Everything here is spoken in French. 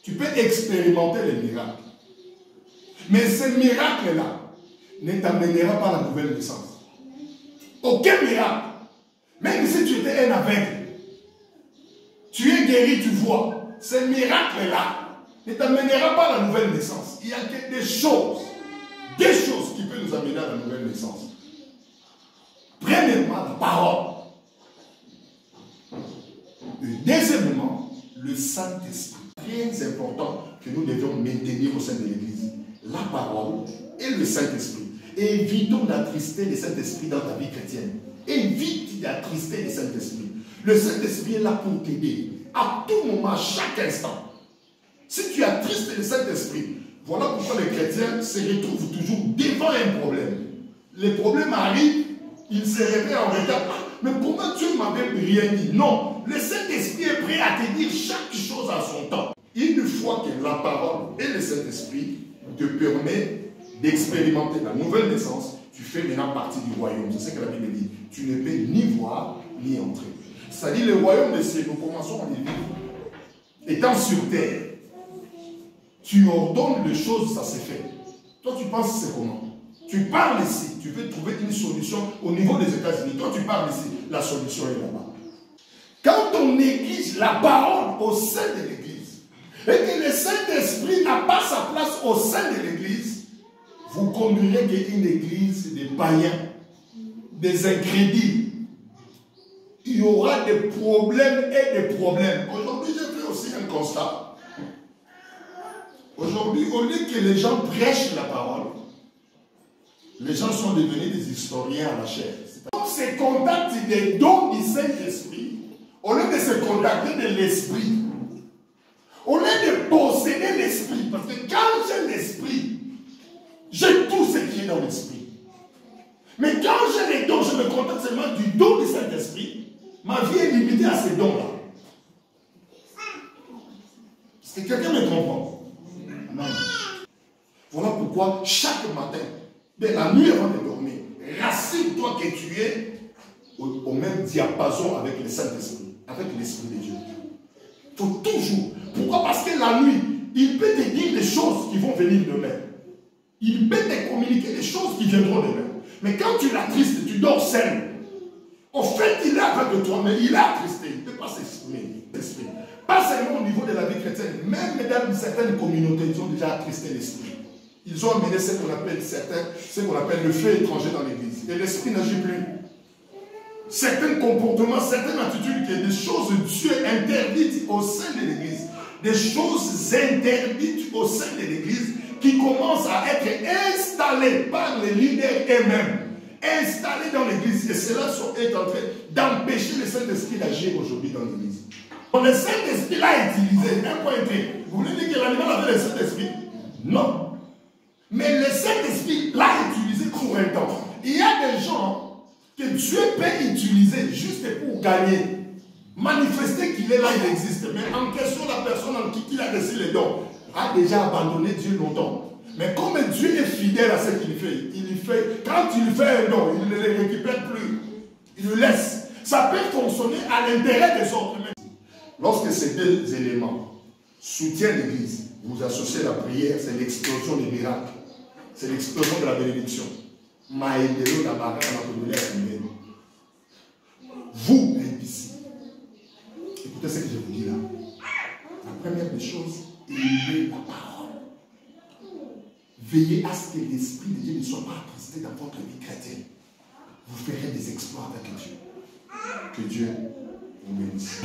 Tu peux expérimenter les miracles. Mais ces miracles-là ne t'amènera pas à la nouvelle naissance. Aucun miracle. Même si tu étais un aveugle, tu es guéri, tu vois. Ces miracles-là ne t'amènera pas à la nouvelle naissance. Il y a que des choses qui peuvent nous amener à la nouvelle naissance. Premièrement, la parole. Et deuxièmement, le Saint-Esprit. Très important que nous devions maintenir au sein de l'Église. La parole et le Saint-Esprit. Et évitons d'attrister le Saint-Esprit dans ta vie chrétienne. Évite d'attrister le Saint-Esprit. Le Saint-Esprit est là pour t'aider. À tout moment, à chaque instant. Si tu attristes le Saint-Esprit, voilà pourquoi les chrétiens se retrouvent toujours devant un problème. Les problèmes arrivent, ils se réveillent en retard. Mais comment Dieu ne m'avait rien dit? Non, le Saint-Esprit est prêt à te dire chaque chose à son temps. Une fois que la parole et le Saint-Esprit te permettent d'expérimenter la nouvelle naissance, tu fais maintenant partie du royaume. C'est ce que la Bible dit. Tu ne peux ni voir ni entrer. C'est-à-dire le royaume des cieux, nous commençons à les vivre. Étant sur terre, tu ordonnes les choses, ça se fait. Toi, tu penses c'est comment? Tu parles ici, tu veux trouver une solution au niveau des États-Unis. Toi, tu parles ici, la solution est là-bas. Quand on néglige la parole au sein de l'Église, et que le Saint-Esprit n'a pas sa place au sein de l'Église, vous conduirez qu'une église des païens, des incrédules. Il y aura des problèmes et des problèmes. Aujourd'hui, j'ai fait aussi un constat. Aujourd'hui, au lieu que les gens prêchent la parole, les gens sont devenus des historiens à la chair. On se contacte des dons du Saint-Esprit, au lieu de se contacter de l'Esprit. Au lieu de posséder l'Esprit, parce que quand j'ai l'Esprit, j'ai tout ce qui est dans l'Esprit. Mais quand j'ai les dons, je me contente seulement du don du Saint-Esprit, ma vie est limitée à ces dons-là. Est-ce que quelqu'un me comprend? Amen. Voilà pourquoi chaque matin, dès la nuit avant de dormir, rassure-toi que tu es au même diapason avec le Saint-Esprit, avec l'Esprit de Dieu. Il faut toujours. Pourquoi? Parce que la nuit, il peut te dire des choses qui vont venir demain. Il peut te communiquer des choses qui viendront demain. Mais quand tu l'attristes, tu dors seul. Au fait, il est avec toi, mais il est attristé. Il ne peut pas s'exprimer. Pas seulement au niveau de la vie chrétienne, même dans certaines communautés, ils ont déjà attristé l'esprit. Ils ont amené ce qu'on appelle le feu étranger dans l'église. Et l'esprit n'agit plus. Certains comportements, certaines attitudes, qui sont des choses de Dieu interdites au sein de l'église. Des choses interdites au sein de l'église qui commencent à être installées par les leaders eux-mêmes. Installés dans l'église. Et cela est en train d'empêcher le Saint-Esprit d'agir aujourd'hui dans l'église. Le Saint-Esprit l'a utilisé. Un point très. Vous voulez dire que l'animal avait le Saint-Esprit? Non. Mais le Saint-Esprit l'a utilisé pour un temps. Il y a des gens que Dieu peut utiliser juste pour gagner. Manifester qu'il est là, il existe. Mais en question, la personne en qui il a laissé les dons a déjà abandonné Dieu longtemps. Mais comme Dieu est fidèle à ce qu'il fait, quand il fait un don, il ne le récupère plus. Il le laisse. Ça peut fonctionner à l'intérêt des autres. Lorsque ces deux éléments soutiennent l'Église, vous associez la prière, c'est l'explosion des miracles. C'est l'explosion de la bénédiction. Vous, ici, écoutez ce que je vous dis là. La première des choses, élevez la parole. Veillez à ce que l'Esprit de Dieu ne soit pas attristé dans votre vie chrétienne. Vous ferez des exploits avec Dieu. Que Dieu vous bénisse.